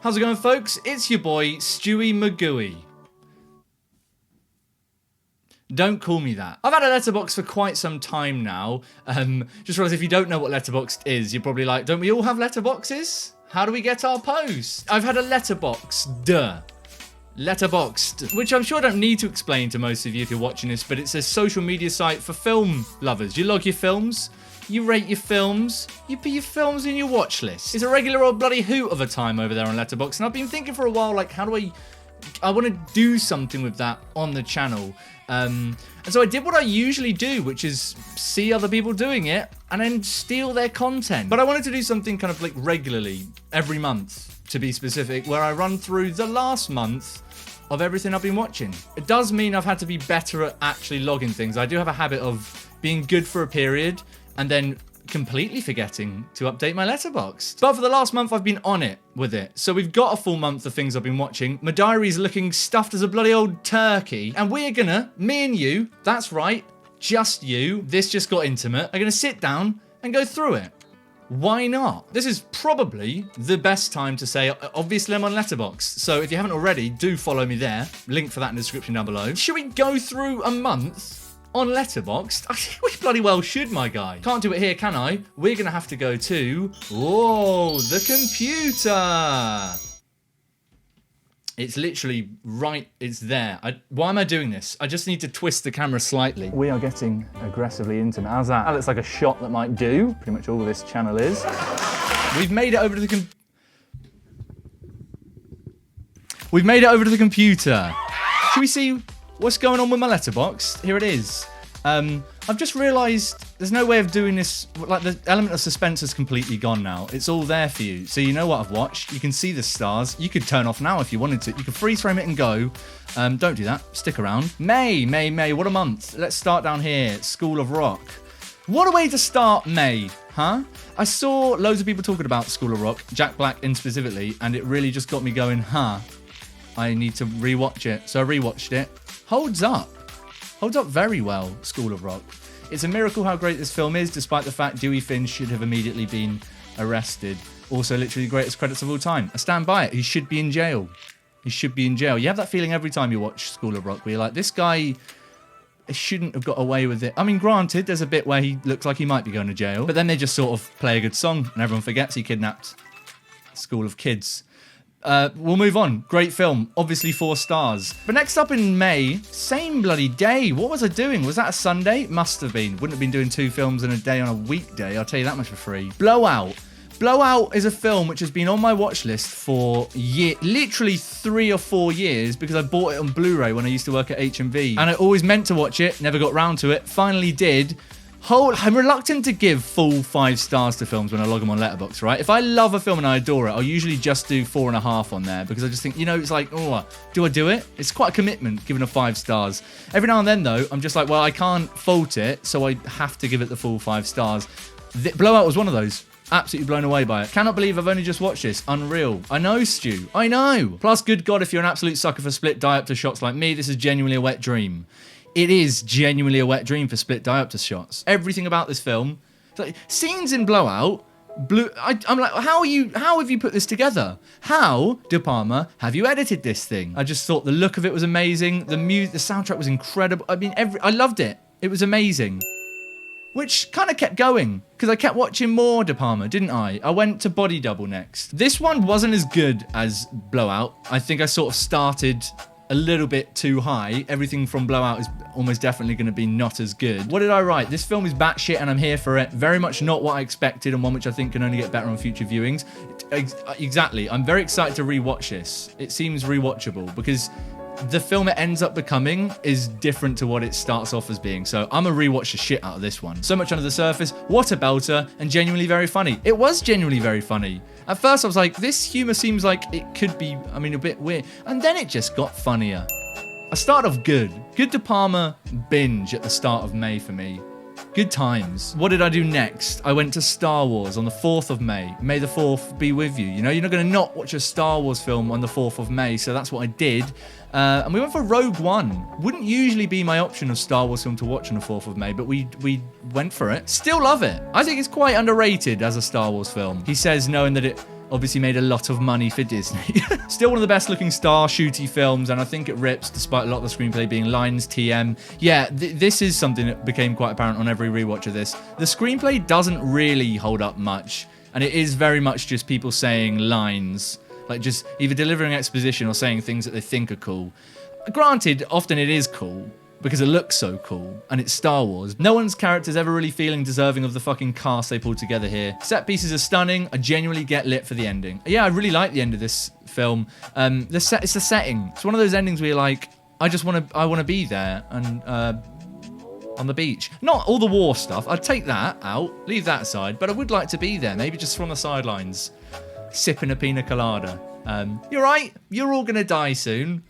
How's it going, folks? It's your boy, Stewie Magooey. Don't call me that. I've had a Letterboxd for quite some time now. Just realised if you don't know what Letterboxd is, you're probably like, don't we all have letterboxes? How do we get our posts? I've had a Letterboxd, which I'm sure I don't need to explain to most of you if you're watching this, but it's a social media site for film lovers. You log your films, you rate your films, you put your films in your watch list. It's a regular old bloody hoot of a time over there on Letterboxd, and I've been thinking for a while, like, how do I want to do something with that on the channel. And so I did what I usually do, which is see other people doing it and then steal their content. But I wanted to do something kind of like regularly, every month to be specific, where I run through the last month of everything I've been watching. It does mean I've had to be better at actually logging things. I do have a habit of being good for a period and then completely forgetting to update my Letterboxd. But for the last month, I've been on it with it. So we've got a full month of things I've been watching. My diary's looking stuffed as a bloody old turkey. And we're gonna, me and you, that's right, just you, this just got intimate, are gonna sit down and go through it. Why not? This is probably the best time to say, obviously I'm on Letterboxd, so if you haven't already, do follow me there. Link for that in the description down below. Should we go through a month on Letterboxd? I think we bloody well should, my guy. Can't do it here, can I? We're gonna have to go to, the computer. It's literally right, it's there. Why am I doing this? I just need to twist the camera slightly. We are getting aggressively intimate. How's that? That looks like a shot that might do. Pretty much all this channel is. We've made it over to the computer. Should we see what's going on with my Letterboxd? Here it is. I've just realised there's no way of doing this. Like, the element of suspense is completely gone now. It's all there for you. So you know what I've watched. You can see the stars. You could turn off now if you wanted to. You can freeze frame it and go. Don't do that. Stick around. May. What a month. Let's start down here. School of Rock. What a way to start May, huh? I saw loads of people talking about School of Rock, Jack Black in specifically, and it really just got me going, I need to rewatch it. So I rewatched it. Holds up very well, School of Rock. It's a miracle how great this film is, despite the fact Dewey Finn should have immediately been arrested. Also, literally the greatest credits of all time. I stand by it. He should be in jail. You have that feeling every time you watch School of Rock, where you're like, this guy shouldn't have got away with it. I mean, granted, there's a bit where he looks like he might be going to jail, but then they just sort of play a good song, and everyone forgets he kidnapped a school of kids. We'll move on. Great film. Obviously 4 stars. But next up in May, same bloody day. What was I doing? Was that a Sunday? Must have been. Wouldn't have been doing 2 films in a day on a weekday. I'll tell you that much for free. Blowout. Blowout is a film which has been on my watch list for literally 3 or 4 years, because I bought it on Blu-ray when I used to work at HMV. And I always meant to watch it, never got round to it, finally did. I'm reluctant to give full 5 stars to films when I log them on Letterboxd, right? If I love a film and I adore it, I'll usually just do 4.5 on there, because I just think, it's like, do I do it? It's quite a commitment giving a 5 stars. Every now and then, though, I'm just like, well, I can't fault it, so I have to give it the full 5 stars. Blowout was one of those. Absolutely blown away by it. Cannot believe I've only just watched this. Unreal. I know, Stu. I know. Plus, good God, if you're an absolute sucker for split diopter shots like me, this is genuinely a wet dream. It is genuinely a wet dream for split diopter shots. Everything about this film, like, scenes in Blowout. I'm like, how have you put this together? How, De Palma, have you edited this thing? I just thought the look of it was amazing. The soundtrack was incredible. I mean, I loved it. It was amazing. Which kind of kept going, because I kept watching more De Palma, didn't I? I went to Body Double next. This one wasn't as good as Blowout. I think I sort of started a little bit too high. Everything from Blowout is almost definitely going to be not as good. What did I write? This film is batshit and I'm here for it. Very much not what I expected, and one which I think can only get better on future viewings. Exactly. I'm very excited to rewatch this. It seems rewatchable, because the film it ends up becoming is different to what it starts off as being. So I'm gonna rewatch the shit out of this one. So much under the surface, what a belter, and genuinely very funny. It was genuinely very funny. At first I was like, this humor seems like it could be, a bit weird. And then it just got funnier. I started off good. Good De Palma binge at the start of May for me. Good times. What did I do next? I went to Star Wars on the 4th of May. May the 4th be with you. You're not going to not watch a Star Wars film on the 4th of May, so that's what I did. And we went for Rogue One. Wouldn't usually be my option of Star Wars film to watch on the 4th of May, but we went for it. Still love it. I think it's quite underrated as a Star Wars film. He says, knowing that it obviously made a lot of money for Disney. Still one of the best looking star shooty films, and I think it rips despite a lot of the screenplay being lines TM. Yeah, this is something that became quite apparent on every rewatch of this. The screenplay doesn't really hold up much, and it is very much just people saying lines, like just either delivering exposition or saying things that they think are cool. Granted, often it is cool, because it looks so cool, and it's Star Wars. No one's character's ever really feeling deserving of the fucking cast they pulled together here. Set pieces are stunning. I genuinely get lit for the ending. Yeah, I really like the end of this film. It's the setting. It's one of those endings where you're like, I want to be there and on the beach. Not all the war stuff. I'd take that out, leave that aside, but I would like to be there, maybe just from the sidelines, sipping a pina colada. You're right. You're all gonna die soon.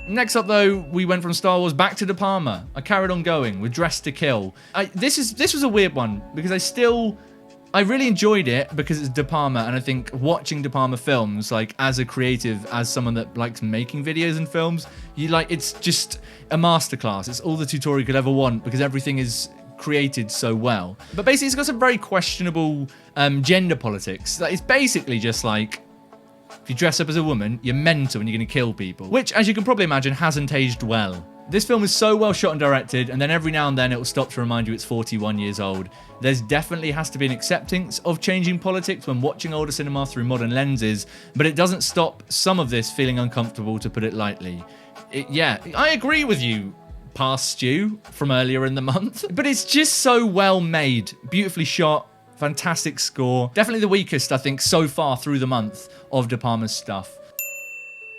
Next up, though, we went from Star Wars back to De Palma. I carried on going with Dressed to Kill. This was a weird one because I really enjoyed it because it's De Palma, and I think watching De Palma films, like as a creative, as someone that likes making videos and films, it's just a masterclass. It's all the tutorial you could ever want because everything is created so well. But basically, it's got some very questionable gender politics. It's basically just like, if you dress up as a woman, you're mental and you're going to kill people. Which, as you can probably imagine, hasn't aged well. This film is so well shot and directed, and then every now and then it will stop to remind you it's 41 years old. There's definitely has to be an acceptance of changing politics when watching older cinema through modern lenses, but it doesn't stop some of this feeling uncomfortable, to put it lightly. Yeah, I agree with you, past Stu, from earlier in the month. But it's just so well made, beautifully shot, fantastic score. Definitely the weakest, I think, so far through the month of De Palma's stuff.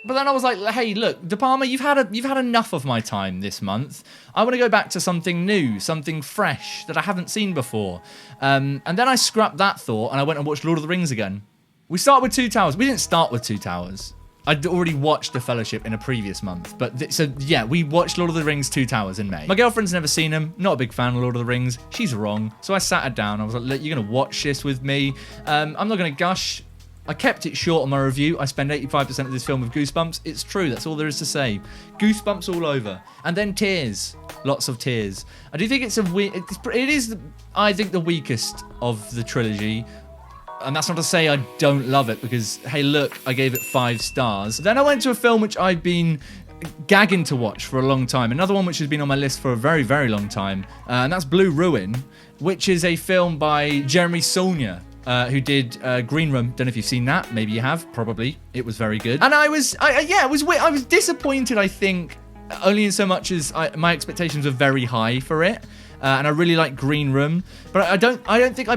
But then I was like, hey, look, De Palma, you've had enough of my time this month. I want to go back to something new, something fresh that I haven't seen before. And then I scrapped that thought and I went and watched Lord of the Rings again. We start with Two Towers. We didn't start with Two Towers. I'd already watched The Fellowship in a previous month. But so yeah, we watched Lord of the Rings Two Towers in May. My girlfriend's never seen them. Not a big fan of Lord of the Rings. She's wrong. So I sat her down. I was like, look, you're going to watch this with me. I'm not going to gush. I kept it short on my review. I spend 85% of this film with goosebumps. It's true. That's all there is to say. Goosebumps all over. And then tears. Lots of tears. I do think it is, I think, the weakest of the trilogy. And that's not to say I don't love it, because, hey, look, I gave it 5 stars. Then I went to a film which I've been gagging to watch for a long time. Another one which has been on my list for a very, very long time. And that's Blue Ruin, which is a film by Jeremy Saulnier, who did Green Room. Don't know if you've seen that. Maybe you have. Probably. It was very good. And I was disappointed, I think, only in so much as my expectations were very high for it. And I really like Green Room, but I think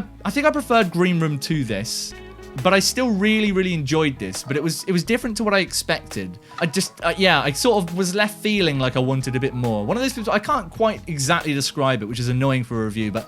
I preferred Green Room to this, but I still really, really enjoyed this. But it was different to what I expected. I sort of was left feeling like I wanted a bit more. One of those films I can't quite exactly describe it, which is annoying for a review, but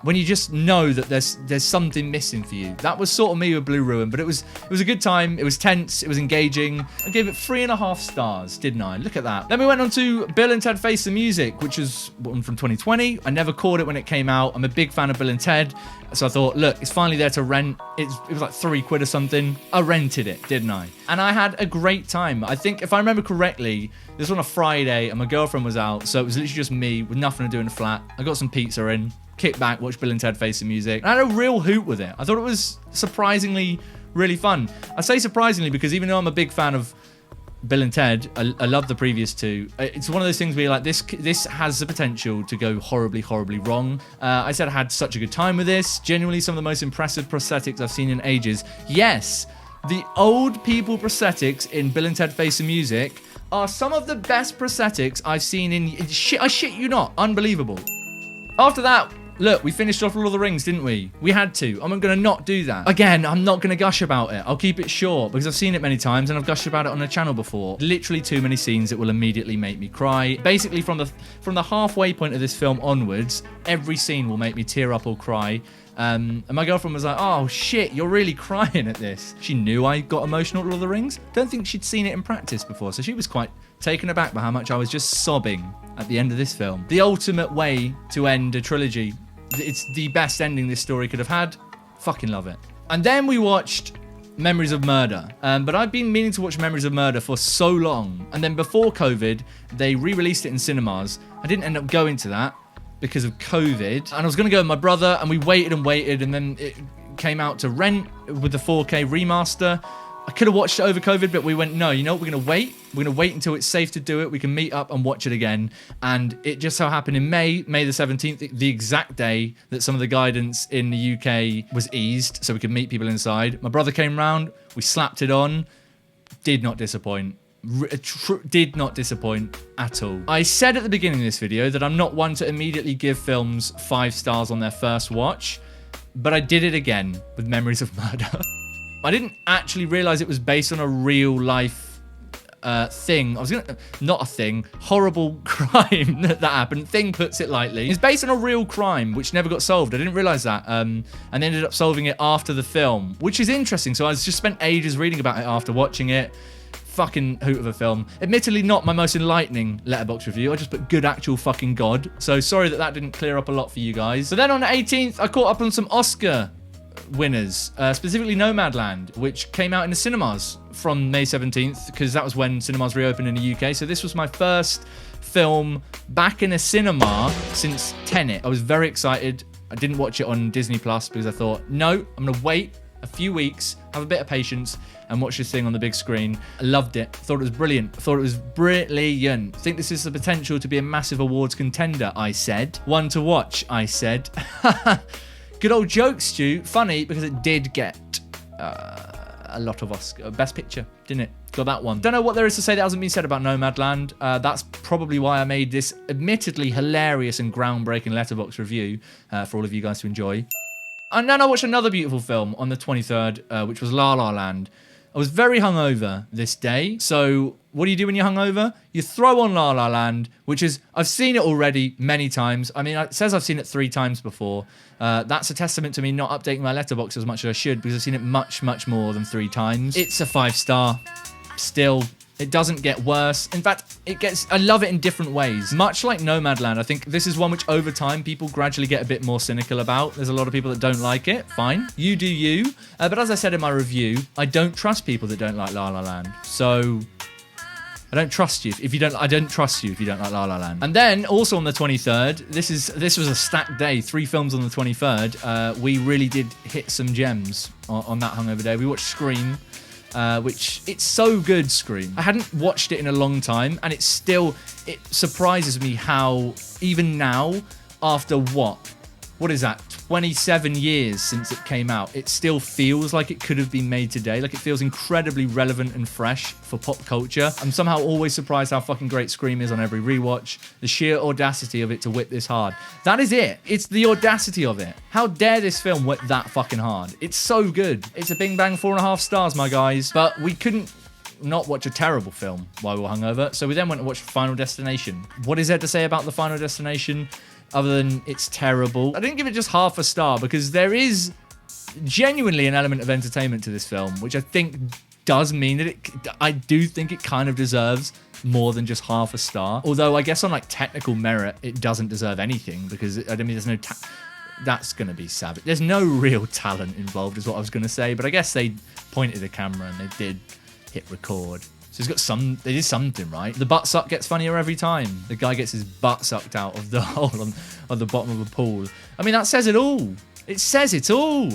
when you just know that there's something missing for you. That was sort of me with Blue Ruin, but it was a good time. It was tense. It was engaging. I gave it 3.5 stars, didn't I? Look at that. Then we went on to Bill and Ted Face the Music, which was one from 2020. I never caught it when it came out. I'm a big fan of Bill and Ted, so I thought, look, it's finally there to rent. It was like £3 or something. I rented it, didn't I? And I had a great time. I think, if I remember correctly, this was on a Friday, and my girlfriend was out, so it was literally just me with nothing to do in the flat. I got some pizza in. Kick back, watch Bill and Ted Face the Music. And I had a real hoot with it. I thought it was surprisingly really fun. I say surprisingly because even though I'm a big fan of Bill and Ted, I love the previous two. It's one of those things where you're like, this has the potential to go horribly, horribly wrong. I said I had such a good time with this. Genuinely some of the most impressive prosthetics I've seen in ages. Yes, the old people prosthetics in Bill and Ted Face the Music are some of the best prosthetics I've seen in... I shit you not. Unbelievable. After that, look, we finished off Lord of the Rings, didn't we? We had to. I'm going to not do that. Again, I'm not going to gush about it. I'll keep it short because I've seen it many times and I've gushed about it on the channel before. Literally too many scenes that will immediately make me cry. Basically, from the halfway point of this film onwards, every scene will make me tear up or cry. And my girlfriend was like, oh shit, you're really crying at this. She knew I got emotional at Lord of the Rings. Don't think she'd seen it in practice before, so she was quite taken aback by how much I was just sobbing at the end of this film. The ultimate way to end a trilogy. It's the best ending this story could have had. Fucking love it. And then we watched Memories of Murder. But I've been meaning to watch Memories of Murder for so long. And then before COVID, they re-released it in cinemas. I didn't end up going to that because of COVID. And I was going to go with my brother, and we waited, and then it came out to rent with the 4K remaster. I could have watched it over COVID, but we went, no, you know what, we're going to wait. We're going to wait until it's safe to do it. We can meet up and watch it again. And it just so happened in May the 17th, the exact day that some of the guidance in the UK was eased, so we could meet people inside. My brother came round, we slapped it on, did not disappoint. Did not disappoint at all. I said at the beginning of this video that I'm not one to immediately give films 5 stars on their first watch, but I did it again with Memories of Murder. I didn't actually realize it was based on a real life thing. Not a thing, horrible crime that happened. Thing puts it lightly. It's based on a real crime, which never got solved. I didn't realize that. And they ended up solving it after the film, which is interesting. So I just spent ages reading about it after watching it. Fucking hoot of a film. Admittedly not my most enlightening Letterboxd review. I just put good actual fucking God. So sorry that didn't clear up a lot for you guys. But then on the 18th, I caught up on some Oscar winners, specifically Nomadland, which came out in the cinemas from May 17th, because that was when cinemas reopened in the UK. So this was my first film back in a cinema since Tenet. I was very excited. I didn't watch it on Disney Plus because I thought, no, I'm gonna wait a few weeks, have a bit of patience, and watch this thing on the big screen. I loved it. Thought it was brilliant. Thought it was brilliant. Think this is the potential to be a massive awards contender, I said. One to watch, I said. Good old joke, Stu. Funny because it did get a lot of Oscar. Best Picture, didn't it? Got that one. Don't know what there is to say that hasn't been said about Nomadland. That's probably why I made this admittedly hilarious and groundbreaking Letterboxd review for all of you guys to enjoy. And then I watched another beautiful film on the 23rd, which was La La Land. I was very hungover this day. So what do you do when you're hungover? You throw on La La Land, which is, I've seen it already many times. I mean, it says I've seen it 3 times before. That's a testament to me not updating my Letterboxd as much as I should, because I've seen it much, much more than 3 times. It's a 5-star. Still, it doesn't get worse. In fact, I love it in different ways. Much like Nomadland, I think this is one which over time people gradually get a bit more cynical about. There's a lot of people that don't like it. Fine. You do you. But as I said in my review, I don't trust people that don't like La La Land. So I don't trust you I don't trust you if you don't like La La Land. And then also on the 23rd, this was a stacked day. 3 films on the 23rd. We really did hit some gems on that hungover day. We watched Scream. Which, it's so good, Scream. I hadn't watched it in a long time, and it surprises me how, even now, after what is that, 27 years since it came out, it still feels like it could have been made today. Like, it feels incredibly relevant and fresh for pop culture. I'm somehow always surprised how fucking great Scream is on every rewatch. The sheer audacity of it to whip this hard. That is it. It's the audacity of it. How dare this film whip that fucking hard? It's so good. It's a bing bang 4.5 stars, my guys. But we couldn't not watch a terrible film while we were hungover, so we then went to watch Final Destination. What is there to say about the Final Destination other than it's terrible? I didn't give it just half a star because there is genuinely an element of entertainment to this film, which I think does mean that I do think it kind of deserves more than just half a star. Although I guess on like technical merit, it doesn't deserve anything because I mean, there's no that's going to be savage. There's no real talent involved is what I was going to say, but I guess they pointed the camera and they did hit record. So they did something right. The butt suck gets funnier every time. The guy gets his butt sucked out of the hole on the bottom of a pool. I mean, that says it all. It says it all.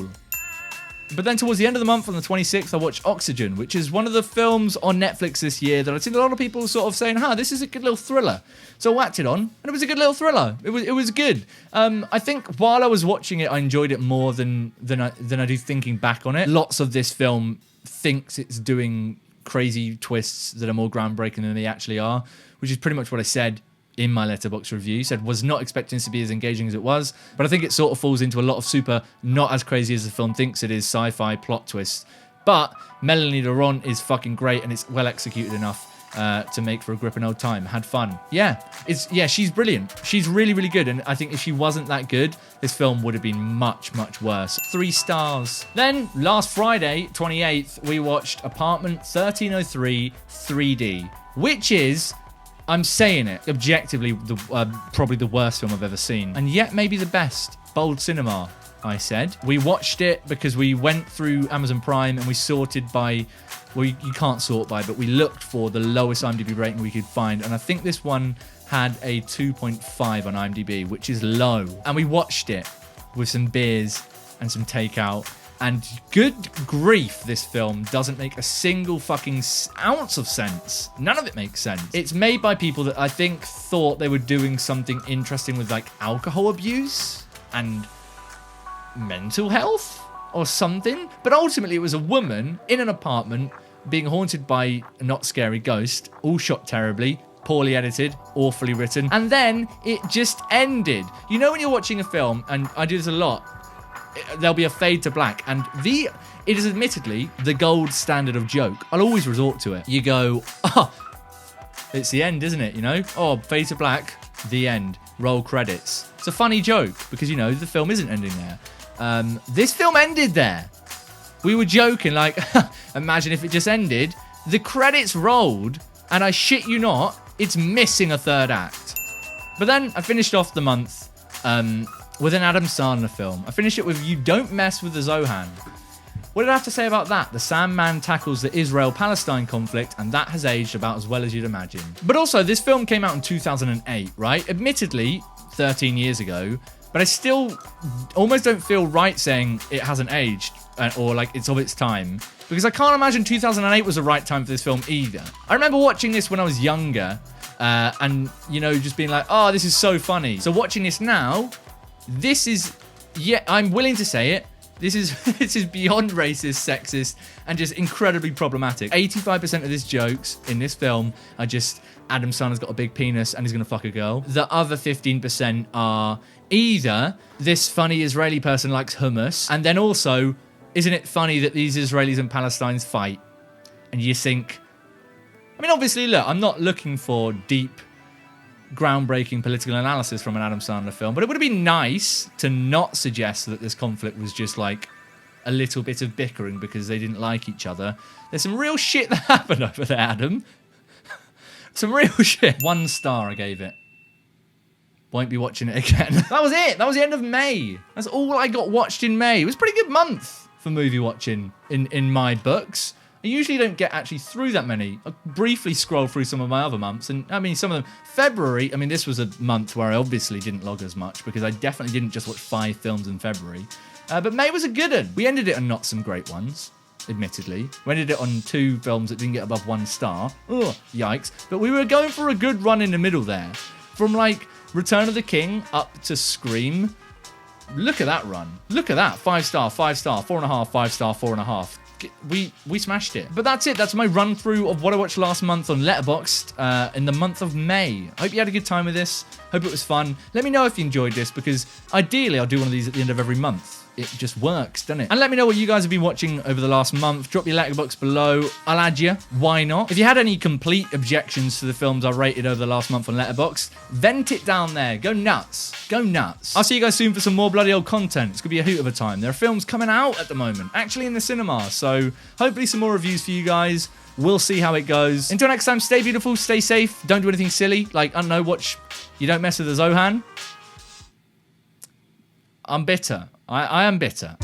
But then towards the end of the month, on the 26th, I watched Oxygen, which is one of the films on Netflix this year that I've seen a lot of people sort of saying, this is a good little thriller. So I whacked it on, and it was a good little thriller. It was good. I think while I was watching it, I enjoyed it more than I do thinking back on it. Lots of this film thinks it's doing crazy twists that are more groundbreaking than they actually are, which is pretty much what I said in my Letterboxd review. Said was not expecting this to be as engaging as it was, but I think it sort of falls into a lot of super not as crazy as the film thinks it is sci-fi plot twists. But Melanie Laurent is fucking great, and it's well executed enough to make for a gripping old time. Had fun. She's brilliant. She's really, really good, and I think if she wasn't that good, this film would have been much, much worse. 3 stars. Then last Friday, 28th, we watched Apartment 1303 3D, which is, I'm saying it, objectively probably the worst film I've ever seen, and yet maybe the best. Bold cinema, I said. We watched it because we went through Amazon Prime and we sorted by, well, you can't sort by, but we looked for the lowest IMDb rating we could find, and I think this one had a 2.5 on IMDb, which is low. And we watched it with some beers and some takeout, And good grief, this film doesn't make a single fucking ounce of sense. None of it makes sense. It's made by people that I think thought they were doing something interesting with like alcohol abuse and mental health or something. But ultimately it was a woman in an apartment being haunted by a not scary ghost, all shot terribly, poorly edited, awfully written. And then it just ended. You know when you're watching a film, and I do this a lot, there'll be a fade to black, and it is admittedly the gold standard of joke. I'll always resort to it. You go, oh, it's the end, isn't it? You know, oh, fade to black, the end, roll credits. It's a funny joke because, you know, the film isn't ending there. This film ended there. We were joking, like, imagine if it just ended. The credits rolled, and I shit you not, it's missing a third act. But then I finished off the month with an Adam Sandler film. I finished it with You Don't Mess with the Zohan. What did I have to say about that? The Sandman tackles the Israel-Palestine conflict, and that has aged about as well as you'd imagine. But also, this film came out in 2008, right? Admittedly, 13 years ago, but I still almost don't feel right saying it hasn't aged or like it's of its time, because I can't imagine 2008 was the right time for this film either. I remember watching this when I was younger and, you know, just being like, oh, this is so funny. So watching this now, this is, yeah, I'm willing to say it, this is beyond racist, sexist, and just incredibly problematic. 85% of these jokes in this film are just Adam Sandler's got a big penis and he's gonna fuck a girl. The other 15% are either this funny Israeli person likes hummus, and then also, isn't it funny that these Israelis and Palestinians fight? And you think, I mean, obviously, look, I'm not looking for deep, groundbreaking political analysis from an Adam Sandler film, but it would have been nice to not suggest that this conflict was just like a little bit of bickering because they didn't like each other. There's some real shit that happened over there, Adam. Some real shit. 1 star I gave it. Won't be watching it again. That was it. That was the end of May. That's all I got watched in May. It was a pretty good month for movie watching in my books. I usually don't get actually through that many. I briefly scroll through some of my other months, and I mean, some of them. February, I mean, this was a month where I obviously didn't log as much because I definitely didn't just watch 5 films in February. But May was a good one. We ended it on not some great ones, admittedly. We ended it on 2 films that didn't get above 1 star. Ugh, yikes. But we were going for a good run in the middle there. From like Return of the King up to Scream. Look at that run. Look at that. 5 star, 5 star, 4.5, 5 star, 4.5. We smashed it. But that's it. That's my run through of what I watched last month on Letterboxd in the month of May. I hope you had a good time with this. Hope it was fun. Let me know if you enjoyed this, because ideally I'll do one of these at the end of every month. It just works, doesn't it? And let me know what you guys have been watching over the last month. Drop your Letterboxd below. I'll add you. Why not? If you had any complete objections to the films I rated over the last month on Letterboxd, vent it down there. Go nuts. Go nuts. I'll see you guys soon for some more bloody old content. It's going to be a hoot of a time. There are films coming out at the moment, actually in the cinema. So hopefully some more reviews for you guys. We'll see how it goes. Until next time, stay beautiful, stay safe. Don't do anything silly. Like, I don't know, watch You Don't Mess with the Zohan. I'm bitter. I am bitter.